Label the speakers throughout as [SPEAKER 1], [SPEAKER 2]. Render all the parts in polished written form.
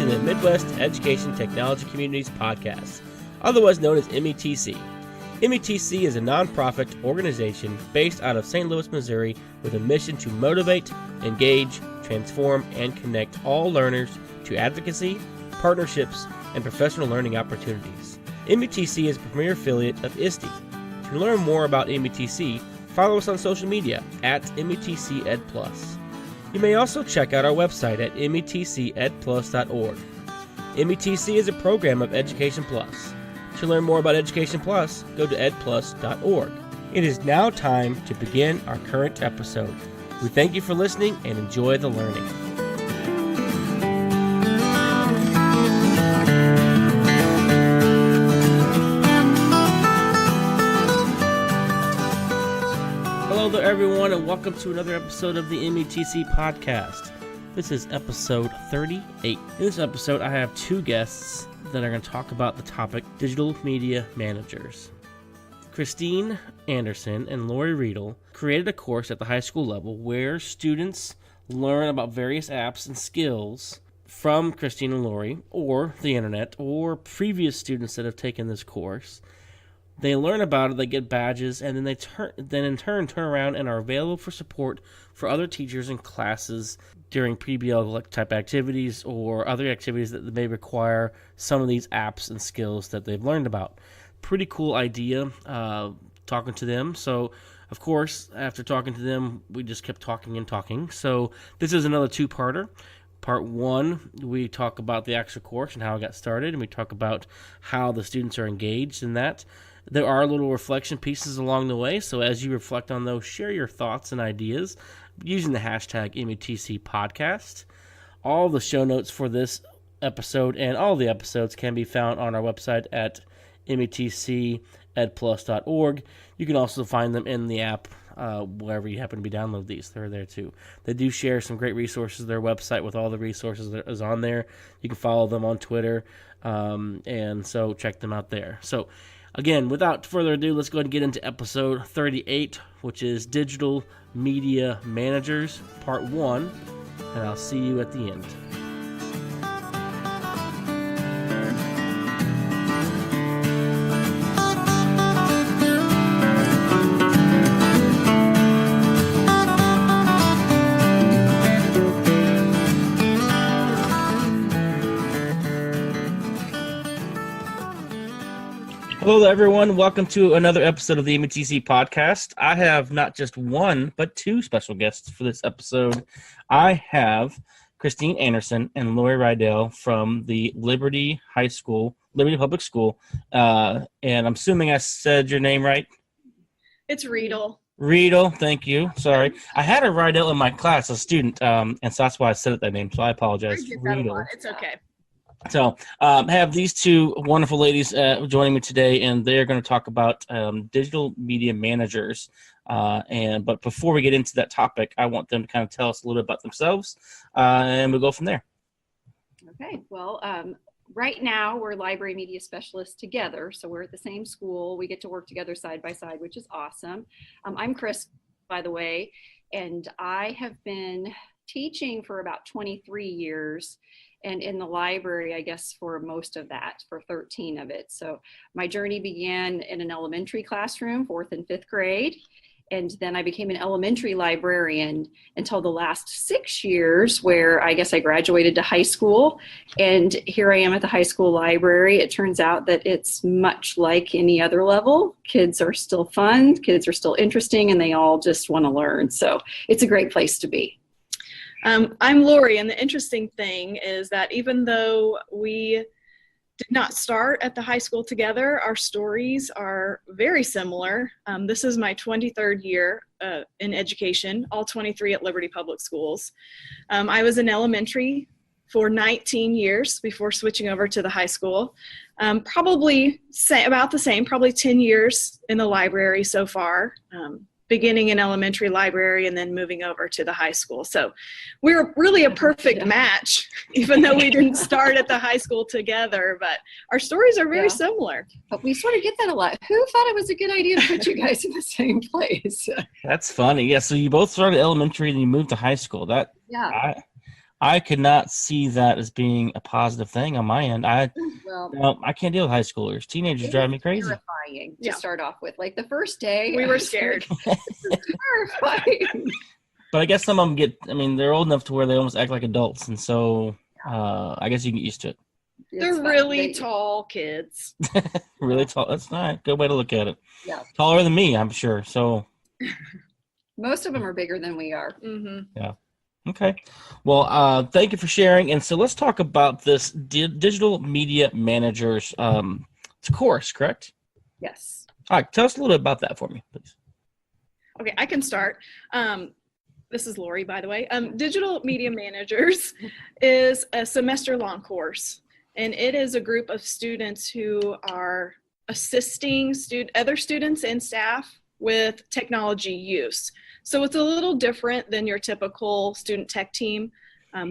[SPEAKER 1] the Midwest Education Technology Communities podcast, otherwise known as METC. METC is a nonprofit organization based out of St. Louis, Missouri, with a mission to motivate, engage, transform, and connect all learners to advocacy, partnerships, and professional learning opportunities. METC is a premier affiliate of ISTE. To learn more about METC, follow us on social media at METC Ed Plus. You may also check out our website at metcedplus.org. METC is a program of Education Plus. To learn more about Education Plus, go to edplus.org. It is now time to begin our current episode. We thank you for listening and enjoy the learning. Hello there, everyone, and welcome to another episode of the METC podcast. This is episode 38. In this episode, I have two guests that are going to talk about the topic digital media managers. Christine Anderson and Lori Riedel created a course at the high school level where students learn about various apps and skills from Christine and Lori, or the internet, or previous students that have taken this course. They learn about it, they get badges, and then in turn turn around and are available for support for other teachers and classes during pre-BL type activities or other activities that may require some of these apps and skills that they've learned about. Pretty cool idea talking to them. So, of course, after talking to them, we just kept talking and talking. So this is another two-parter. Part one, we talk about the actual course and how it got started, and we talk about how the students are engaged in that. There are little reflection pieces along the way, so as you reflect on those, share your thoughts and ideas using the hashtag METC podcast. All the show notes for this episode and all the episodes can be found on our website at metcedplus.org. You can also find them in the app wherever you happen to be downloading these. They're there too. They do share some great resources. Their website with all the resources that is on there. You can follow them on Twitter, and so check them out there. So again, without further ado, let's go ahead and get into episode 38, which is Digital Media Managers, Part 1, and I'll see you at the end. Hello, everyone. Welcome to another episode of the METC podcast. I have not just one, but two special guests for this episode. I have Christine Anderson and Lori Riedel from the Liberty Public School. And I'm assuming I said your name right?
[SPEAKER 2] It's Riedel.
[SPEAKER 1] Riedel, thank you. Sorry. I had a Riedel in my class, a student, and so that's why I said that name, so I apologize. Riedel.
[SPEAKER 2] It's okay.
[SPEAKER 1] So I have these two wonderful ladies joining me today, and they're going to talk about digital media managers. But before we get into that topic, I want them to kind of tell us a little bit about themselves, and we'll go from there.
[SPEAKER 2] Okay. Well, right now we're library media specialists together, so we're at the same school. We get to work together side by side, which is awesome. I'm Chris, by the way, and I have been teaching for about 23 years. And in the library, I guess, for most of that, for 13 of it. So my journey began in an elementary classroom, 4th and 5th grade. And then I became an elementary librarian until the last 6 years, where I guess I graduated to high school. And here I am at the high school library. It turns out that it's much like any other level. Kids are still fun, kids are still interesting, and they all just want to learn. So it's a great place to be.
[SPEAKER 3] I'm Lori, and the interesting thing is that even though we did not start at the high school together, our stories are very similar. This is my 23rd year in education, all 23 at Liberty Public Schools. I was in elementary for 19 years before switching over to the high school. Probably about the same, probably 10 years in the library so far. Beginning in elementary library and then moving over to the high school. So we're really a perfect match, even though we didn't start at the high school together, but our stories are very similar.
[SPEAKER 2] But we sort of get that a lot. Who thought it was a good idea to put you guys in the same place?
[SPEAKER 1] That's funny. Yeah, so you both started elementary and you moved to high school. I could not see that as being a positive thing on my end.
[SPEAKER 2] Well,
[SPEAKER 1] No, I can't deal with high schoolers. Teenagers
[SPEAKER 2] it
[SPEAKER 1] drive
[SPEAKER 2] was
[SPEAKER 1] me crazy.
[SPEAKER 2] terrifying to
[SPEAKER 3] Yeah.
[SPEAKER 2] start off with. Like the first day,
[SPEAKER 3] We
[SPEAKER 2] I
[SPEAKER 3] were
[SPEAKER 2] was
[SPEAKER 3] scared.
[SPEAKER 2] like, this is terrifying.
[SPEAKER 1] But I guess some of them they're old enough to where they almost act like adults, and so I guess you can get used to it.
[SPEAKER 3] They're
[SPEAKER 2] It's fun.
[SPEAKER 3] really tall kids.
[SPEAKER 1] Really tall. That's not a good way to look at it.
[SPEAKER 2] Yeah.
[SPEAKER 1] Taller than me, I'm sure. So
[SPEAKER 2] Most of them are bigger than we are.
[SPEAKER 3] Mm-hmm.
[SPEAKER 1] okay. Well, thank you for sharing. And so let's talk about this digital media managers. It's a course, correct?
[SPEAKER 2] Yes.
[SPEAKER 1] All right. Tell us a little bit about that for me, please.
[SPEAKER 3] Okay, I can start. This is Lori, by the way. Digital Media Managers is a semester-long course, and it is a group of students who are assisting other students and staff with technology use. So it's a little different than your typical student tech team.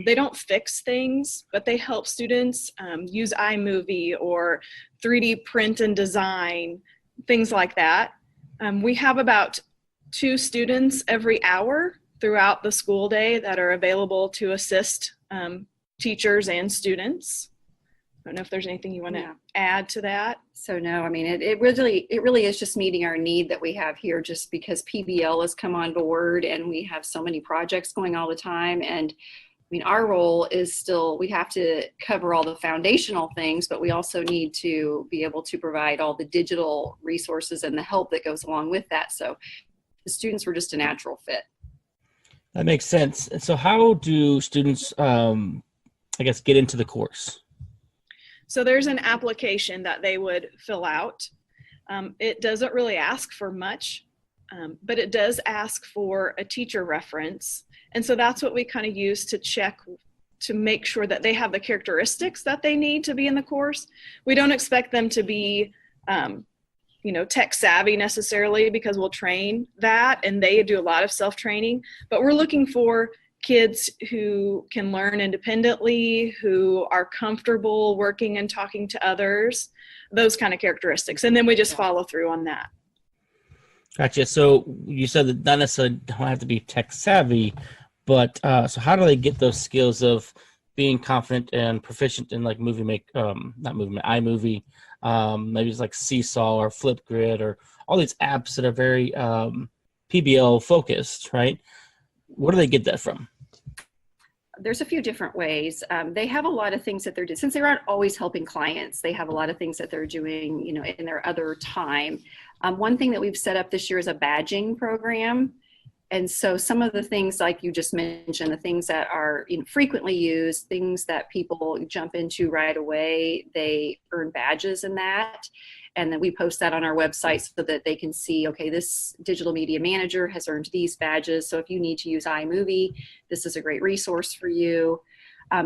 [SPEAKER 3] They don't fix things, but they help students use iMovie or 3D print and design, things like that. We have about 2 students every hour throughout the school day that are available to assist teachers and students. I don't know if there's anything you want to add to that.
[SPEAKER 2] So no, I mean, it really is just meeting our need that we have here, just because PBL has come on board and we have so many projects going all the time. And I mean, our role is still, we have to cover all the foundational things, but we also need to be able to provide all the digital resources and the help that goes along with that. So the students were just a natural fit.
[SPEAKER 1] That makes sense. And so how do students, get into the course?
[SPEAKER 3] So there's an application that they would fill out. It doesn't really ask for much, but it does ask for a teacher reference. And so that's what we kind of use to check to make sure that they have the characteristics that they need to be in the course. We don't expect them to be, tech savvy necessarily, because we'll train that and they do a lot of self-training, but we're looking for kids who can learn independently, who are comfortable working and talking to others, those kind of characteristics. And then we just follow through on that.
[SPEAKER 1] Gotcha. So you said that not necessarily don't have to be tech savvy, but so how do they get those skills of being confident and proficient in like iMovie, maybe it's like Seesaw or Flipgrid or all these apps that are very PBL focused, right? Where do they get that from?
[SPEAKER 2] There's a few different ways. They have a lot of things that they're doing. Since they're not always helping clients, they have a lot of things that they're doing, in their other time. One thing that we've set up this year is a badging program. And so some of the things like you just mentioned, the things that are frequently used, things that people jump into right away, they earn badges in that. And then we post that on our website so that they can see, okay, this digital media manager has earned these badges. So if you need to use iMovie, this is a great resource for you.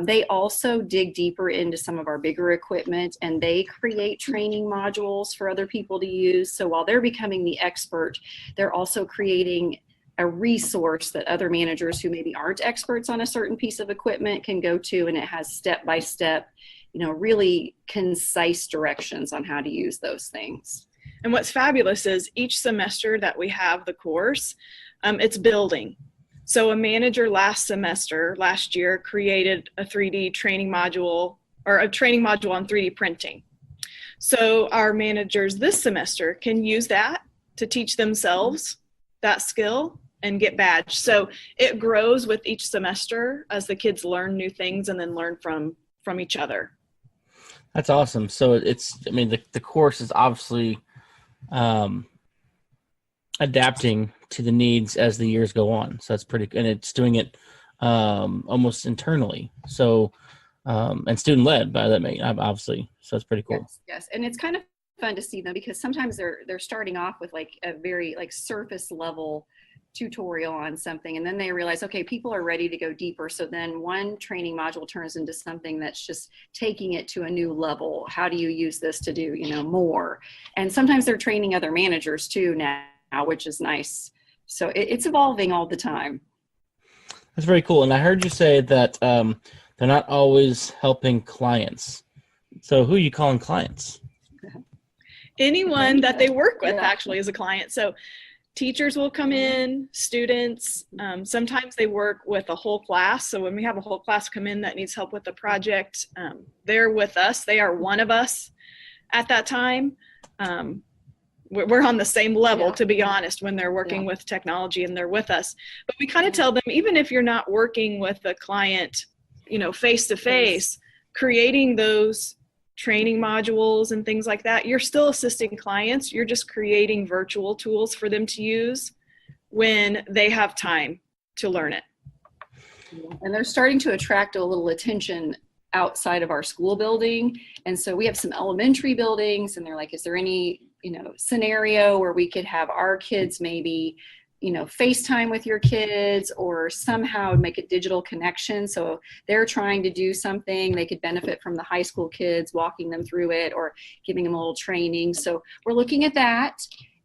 [SPEAKER 2] They also dig deeper into some of our bigger equipment and they create training modules for other people to use. So while they're becoming the expert, they're also creating a resource that other managers who maybe aren't experts on a certain piece of equipment can go to, and it has step-by-step, really concise directions on how to use those things.
[SPEAKER 3] And what's fabulous is each semester that we have the course, it's building. So a manager last year created a 3D training module or a training module on 3D printing. So our managers this semester can use that to teach themselves that skill and get badged. So it grows with each semester as the kids learn new things and then learn from each other.
[SPEAKER 1] That's awesome. So the course is obviously adapting to the needs as the years go on. So that's pretty good. And it's doing it almost internally. So, and student led by that, obviously. So that's pretty cool.
[SPEAKER 2] Yes. And it's kind of fun to see them because sometimes they're starting off with like a very like surface level tutorial on something, and then they realize, okay, people are ready to go deeper. So then one training module turns into something that's just taking it to a new level. How do you use this to do, more? And sometimes they're training other managers too now, which is nice. So it's evolving all the time.
[SPEAKER 1] That's very cool. And I heard you say that they're not always helping clients. So who are you calling clients?
[SPEAKER 3] Anyone that they work with actually is a client. So teachers will come in, students. Sometimes they work with a whole class. So when we have a whole class come in that needs help with the project, they're with us. They are one of us at that time. We're on the same level, to be honest, when they're working with technology and they're with us. But we kind of tell them, even if you're not working with the client, face to face, creating those training modules and things like that, you're still assisting clients. You're just creating virtual tools for them to use when they have time to learn it.
[SPEAKER 2] And they're starting to attract a little attention outside of our school building. And so we have some elementary buildings, and they're like, is there any scenario where we could have our kids maybe FaceTime with your kids, or somehow make a digital connection? So they're trying to do something, they could benefit from the high school kids walking them through it or giving them a little training. So we're looking at that.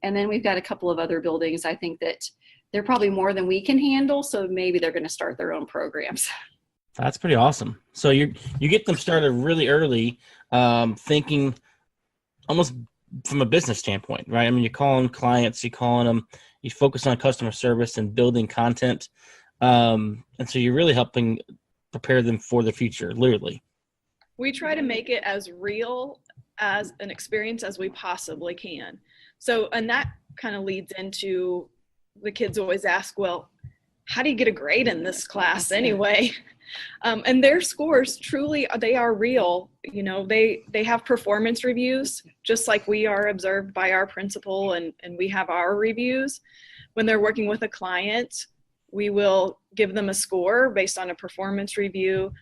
[SPEAKER 2] And then we've got a couple of other buildings, I think that they're probably more than we can handle. So maybe they're going to start their own programs.
[SPEAKER 1] That's pretty awesome. So you get them started really early, thinking almost from a business standpoint, right? I mean, you call them clients, you focus on customer service and building content. And so you're really helping prepare them for the future, literally.
[SPEAKER 3] We try to make it as real as an experience as we possibly can. So, and that kind of leads into the kids always ask, well, how do you get a grade in this class anyway? And their scores truly, they are real. They have performance reviews, just like we are observed by our principal, and we have our reviews. When they're working with a client, we will give them a score based on a performance review.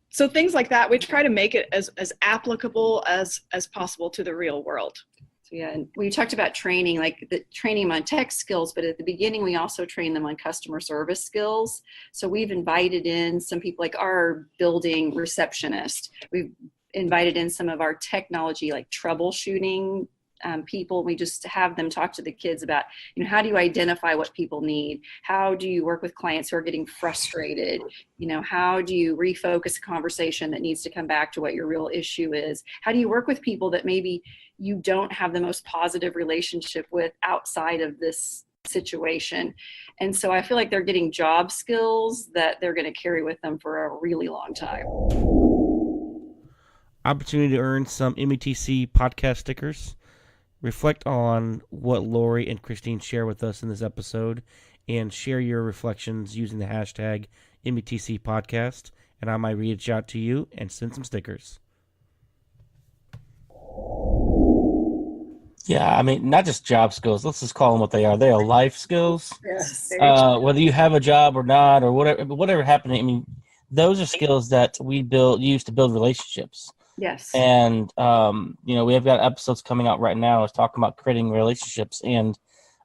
[SPEAKER 3] So things like that, we try to make it as applicable as possible to the real world.
[SPEAKER 2] So yeah, and we talked about training, like the training on tech skills, but at the beginning, we also train them on customer service skills. So we've invited in some people, like our building receptionist. We've invited in some of our technology, like troubleshooting people. We just have them talk to the kids about, how do you identify what people need? How do you work with clients who are getting frustrated? How do you refocus a conversation that needs to come back to what your real issue is? How do you work with people that maybe you don't have the most positive relationship with outside of this situation? And so I feel like they're getting job skills that they're going to carry with them for a really long time.
[SPEAKER 1] Opportunity to earn some METC podcast stickers. Reflect on what Lori and Christine share with us in this episode, and share your reflections using the hashtag METC podcast, and I might reach out to you and send some stickers. Yeah, I mean, not just job skills. Let's just call them what they are. They are life skills.
[SPEAKER 2] Yes.
[SPEAKER 1] Whether you have a job or not, or whatever happening. I mean, those are skills that we use to build relationships.
[SPEAKER 2] Yes.
[SPEAKER 1] And, we have got episodes coming out right now. It's talking about creating relationships. And,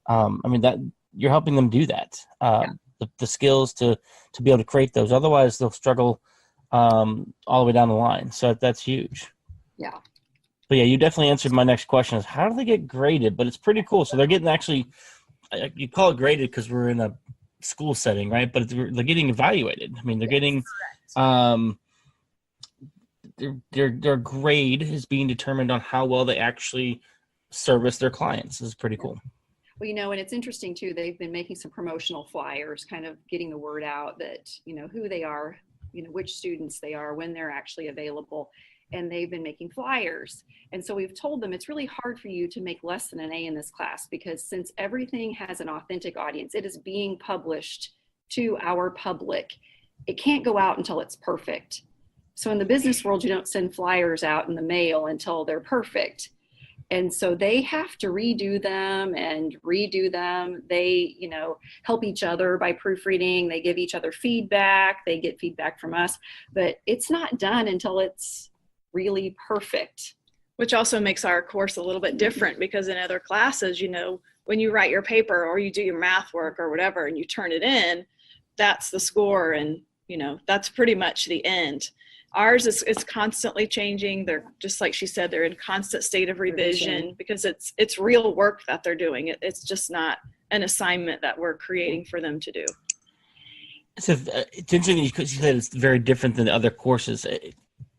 [SPEAKER 1] that you're helping them do that. The skills to be able to create those. Otherwise, they'll struggle all the way down the line. So that's huge.
[SPEAKER 2] Yeah.
[SPEAKER 1] But yeah, you definitely answered my next question is how do they get graded? But it's pretty cool. So they're getting actually, you call it graded because we're in a school setting, right? But they're getting evaluated. I mean, they're getting, their grade is being determined on how well they actually service their clients. This is pretty cool.
[SPEAKER 2] Well, and it's interesting too, they've been making some promotional flyers, kind of getting the word out that, who they are, which students they are, when they're actually available. And they've been making flyers. And so we've told them it's really hard for you to make less than an A in this class, because since everything has an authentic audience, it is being published to our public. It can't go out until it's perfect. So in the business world, you don't send flyers out in the mail until they're perfect. And so they have to redo them. They, help each other by proofreading. They give each other feedback. They get feedback from us, but it's not done until it's really perfect.
[SPEAKER 3] Which also makes our course a little bit different, because in other classes, when you write your paper or you do your math work or whatever and you turn it in, that's the score, and that's pretty much the end. Ours is constantly changing. They're just like she said, they're in constant state of revision because it's real work that they're doing. It's just not an assignment that we're creating for them to do.
[SPEAKER 1] So it's interesting because you said it's very different than the other courses.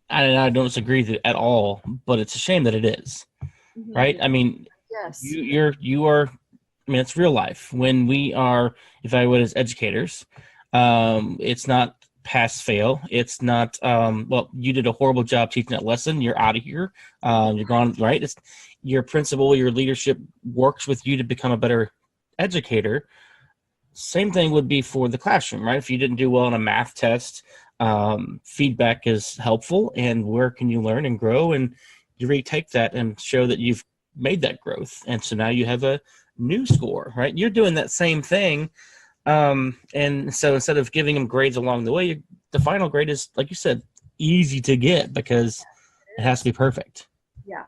[SPEAKER 1] I don't disagree with it at all, but it's a shame that it is, right? I mean,
[SPEAKER 2] yes,
[SPEAKER 1] you are I mean, it's real life. When we are evaluated as educators, it's not pass fail. It's not, well, you did a horrible job teaching that lesson. You're out of here. You're gone, right? It's your principal, your leadership works with you to become a better educator. Same thing would be for the classroom, right? If you didn't do well on a math test, feedback is helpful. And where can you learn and grow? And you retake that and show that you've made that growth. And so now you have a new score, right? You're doing that same thing. And so instead of giving them grades along the way, the final grade is, like you said, easy to get because it has to be perfect.
[SPEAKER 2] Yeah.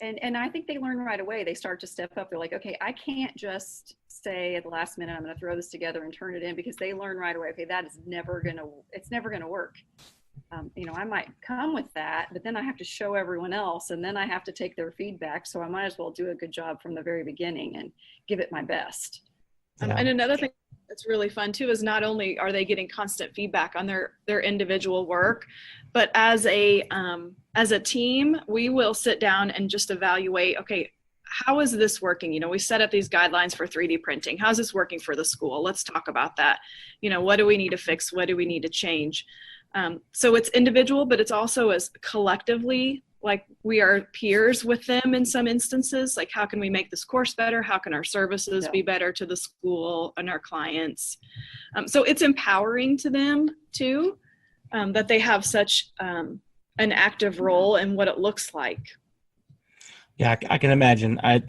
[SPEAKER 2] And I think they learn right away. They start to step up. They're like, okay, I can't just say at the last minute, I'm going to throw this together and turn it in, because they learn right away. Okay, it's never going to work. I might come with that, but then I have to show everyone else, and then I have to take their feedback. So I might as well do a good job from the very beginning and give it my best.
[SPEAKER 3] And another thing that's really fun too is not only are they getting constant feedback on their individual work, but as a team, we will sit down and just evaluate, okay, how is this working? We set up these guidelines for 3D printing. How's this working for the school? Let's talk about that. What do we need to fix? What do we need to change? So it's individual, but it's also as collectively, like we are peers with them in some instances. Like, how can we make this course better? How can our services be better to the school and our clients? So it's empowering to them too, that they have such an active role in what it looks like.
[SPEAKER 1] Yeah, I can imagine. I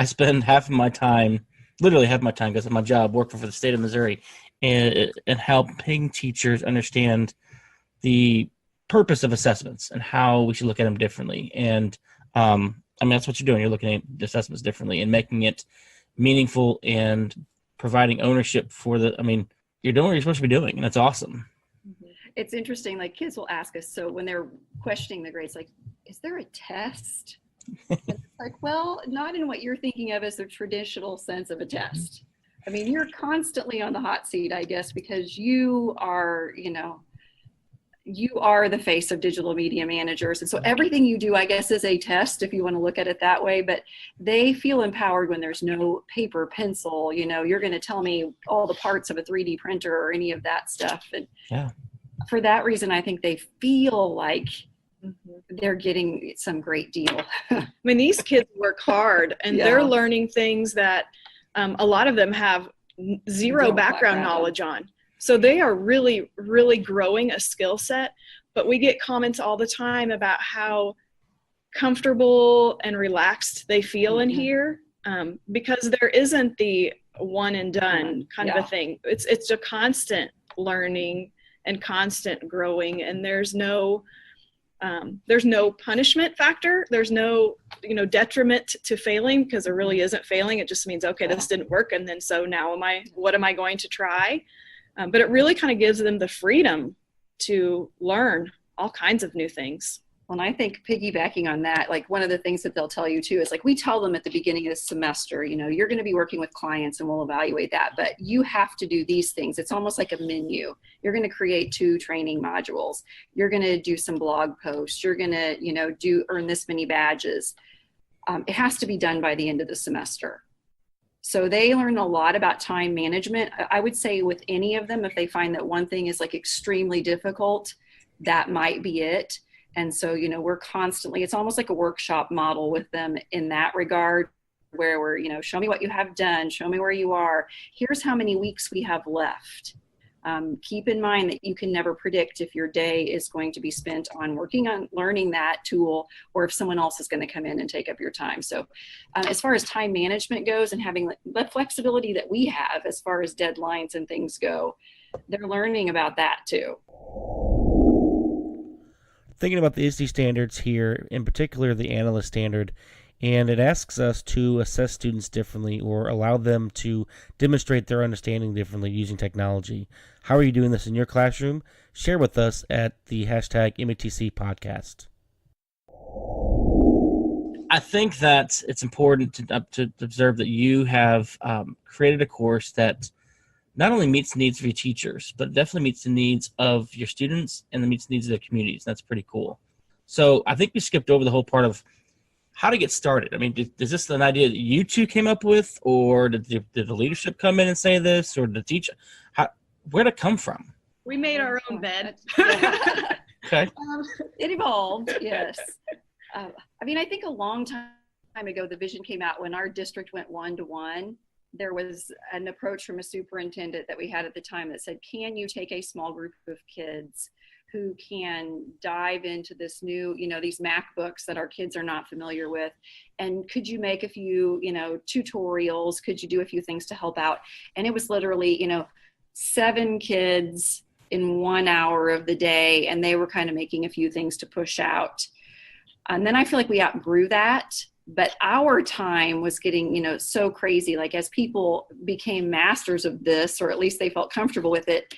[SPEAKER 1] spend half of my time, literally half my time, because of my job working for the state of Missouri, and helping teachers understand the purpose of assessments and how we should look at them differently. And that's what you're doing. You're looking at assessments differently and making it meaningful and providing ownership for you're doing what you're supposed to be doing, and that's awesome.
[SPEAKER 2] It's interesting, like kids will ask us, so when they're questioning the grades, like, is there a test? It's like, well, not in what you're thinking of as the traditional sense of a test. You're constantly on the hot seat, I guess, because you are the face of digital media managers. And so everything you do, I guess, is a test, if you want to look at it that way. But they feel empowered when there's no paper, pencil, you're going to tell me all the parts of a 3D printer or any of that stuff. And for that reason, I think they feel like they're getting some great deal.
[SPEAKER 3] These kids work hard, and they're learning things that a lot of them have zero background knowledge on. So they are really, really growing a skill set. But we get comments all the time about how comfortable and relaxed they feel in here, because there isn't the one and done kind of a thing. It's a constant learning and constant growing, and there's no punishment factor. There's no, detriment to failing, because there really isn't failing. It just means, okay, this didn't work. And then, so now what am I going to try? But it really kind of gives them the freedom to learn all kinds of new things.
[SPEAKER 2] Well, and I think piggybacking on that, like one of the things that they'll tell you too is, like, we tell them at the beginning of the semester, you're going to be working with clients and we'll evaluate that, but you have to do these things. It's almost like a menu. You're going to create 2 training modules. You're going to do some blog posts. You're going to, earn this many badges. It has to be done by the end of the semester. So they learn a lot about time management. I would say with any of them, if they find that one thing is like extremely difficult, that might be it. And so, we're constantly, it's almost like a workshop model with them in that regard, where we're, show me what you have done, show me where you are. Here's how many weeks we have left. Keep in mind that you can never predict if your day is going to be spent on working on learning that tool, or if someone else is going to come in and take up your time. So as far as time management goes, and having the flexibility that we have as far as deadlines and things go, they're learning about that too.
[SPEAKER 1] Thinking about the ISTE standards here, in particular the analyst standard, and it asks us to assess students differently or allow them to demonstrate their understanding differently using technology. How are you doing this in your classroom? Share with us at the hashtag METC podcast. I think that it's important to observe that you have created a course that not only meets the needs of your teachers, but definitely meets the needs of your students and meets the needs of their communities. That's pretty cool. So I think we skipped over the whole part of how to get started. I mean, is this an idea that you two came up with, or did the leadership come in and say this, or the teacher? Where'd it come from?
[SPEAKER 3] We made our own bed.
[SPEAKER 1] Okay.
[SPEAKER 2] It evolved, yes. I mean, I think a long time ago, the vision came out when our district went 1-to-1. There was an approach from a superintendent that we had at the time that said, can you take a small group of kids who can dive into this new, these MacBooks that our kids are not familiar with, and could you make a few, tutorials? Could you do a few things to help out? And it was literally, 7 kids in 1 hour of the day, and they were kind of making a few things to push out. And then I feel like we outgrew that, but our time was getting, so crazy. Like as people became masters of this, or at least they felt comfortable with it,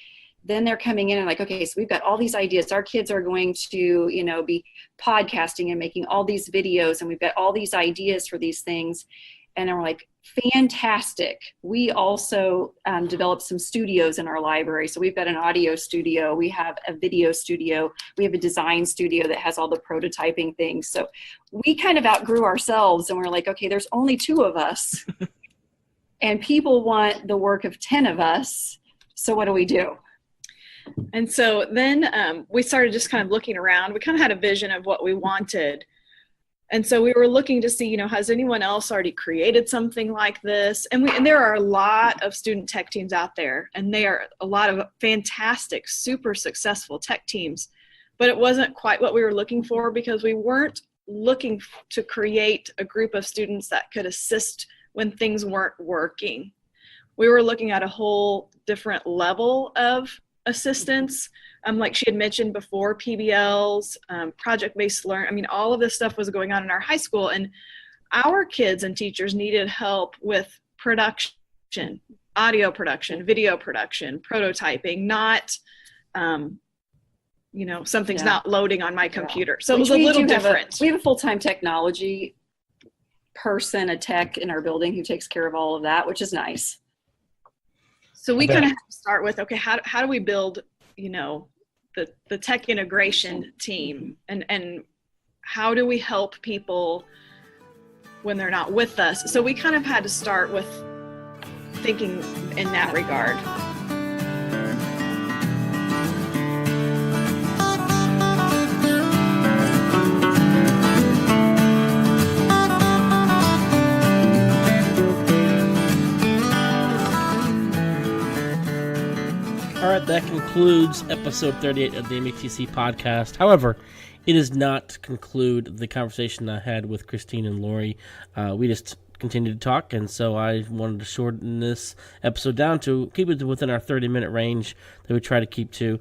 [SPEAKER 2] then they're coming in and like, okay, so we've got all these ideas. Our kids are going to, be podcasting and making all these videos, and we've got all these ideas for these things. And we're like, fantastic. We also developed some studios in our library. So we've got an audio studio, we have a video studio, we have a design studio that has all the prototyping things. So we kind of outgrew ourselves, and we're like, okay, there's only 2 of us and people want the work of 10 of us. So what do we do?
[SPEAKER 3] And so then we started just kind of looking around. We kind of had a vision of what we wanted. And so we were looking to see, has anyone else already created something like this? And there are a lot of student tech teams out there, and they are a lot of fantastic, super successful tech teams. But it wasn't quite what we were looking for, because we weren't looking to create a group of students that could assist when things weren't working. We were looking at a whole different level of assistance. Like she had mentioned before, PBLs, project-based learn. I mean, all of this stuff was going on in our high school, and our kids and teachers needed help with production, audio production, video production, prototyping, not, something's not loading on my computer. So it was a little different.
[SPEAKER 2] We have a full-time technology person, a tech in our building who takes care of all of that, which is nice. So we kind of have to start with, okay, how do we build, the tech integration team, and how do we help people when they're not with us? So we kind of had to start with thinking in that regard.
[SPEAKER 1] All right, that concludes episode 38 of the METC podcast. However, it does not conclude the conversation I had with Christine and Lori. We just continued to talk, and so I wanted to shorten this episode down to keep it within our 30-minute range that we try to keep to.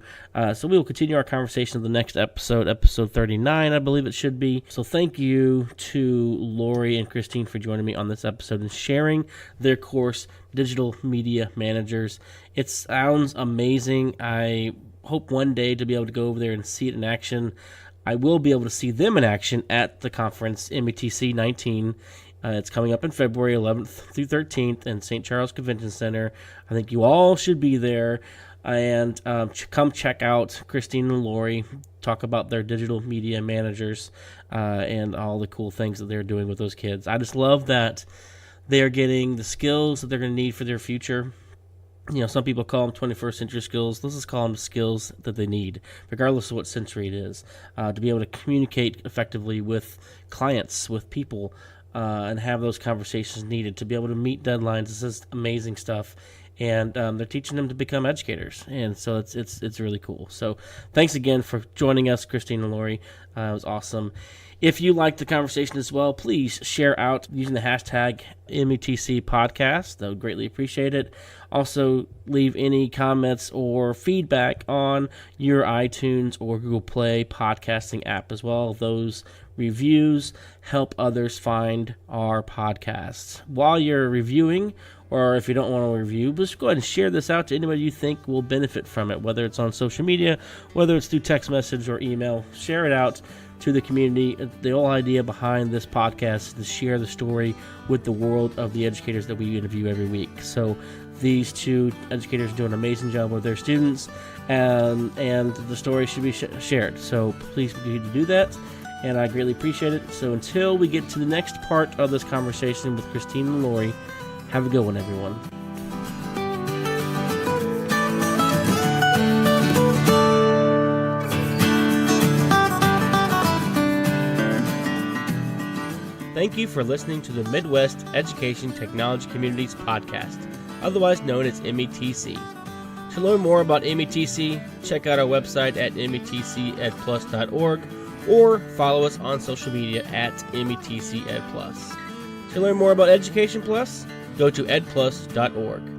[SPEAKER 1] So we will continue our conversation in the next episode, episode 39, I believe it should be. So thank you to Lori and Christine for joining me on this episode and sharing their course, Digital Media Managers. It sounds amazing. I hope one day to be able to go over there and see it in action. I will be able to see them in action at the conference, METC 19. It's coming up in February 11th through 13th in St. Charles Convention Center. I think you all should be there, and come check out Christine and Lori talk about their digital media managers and all the cool things that they're doing with those kids. I just love that they're getting the skills that they're going to need for their future. Some people call them 21st century skills. Let's just call them skills that they need, regardless of what century it is, to be able to communicate effectively with clients, with people, and have those conversations needed to be able to meet deadlines. This is amazing stuff, and they're teaching them to become educators, and so it's really cool. So thanks again for joining us, Christine and Lori. It was awesome. If you liked the conversation as well, please share out using the hashtag METC podcast. I would greatly appreciate it. Also, leave any comments or feedback on your iTunes or Google Play podcasting app as well. Those reviews help others find our podcasts. While you're reviewing, or if you don't want to review, just go ahead and share this out to anybody you think will benefit from it, whether it's on social media, whether it's through text message or email. Share it out to the community. The whole idea behind this podcast is to share the story with the world of the educators that we interview every week. So these 2 educators do an amazing job with their students, and the story should be shared. So please continue to do that. and I greatly appreciate it. So until we get to the next part of this conversation with Christine and Lori, have a good one, everyone. Thank you for listening to the Midwest Education Technology Communities podcast, otherwise known as METC. To learn more about METC, check out our website at metcedplus.org or follow us on social media at METC Ed Plus. To learn more about Education Plus, go to edplus.org.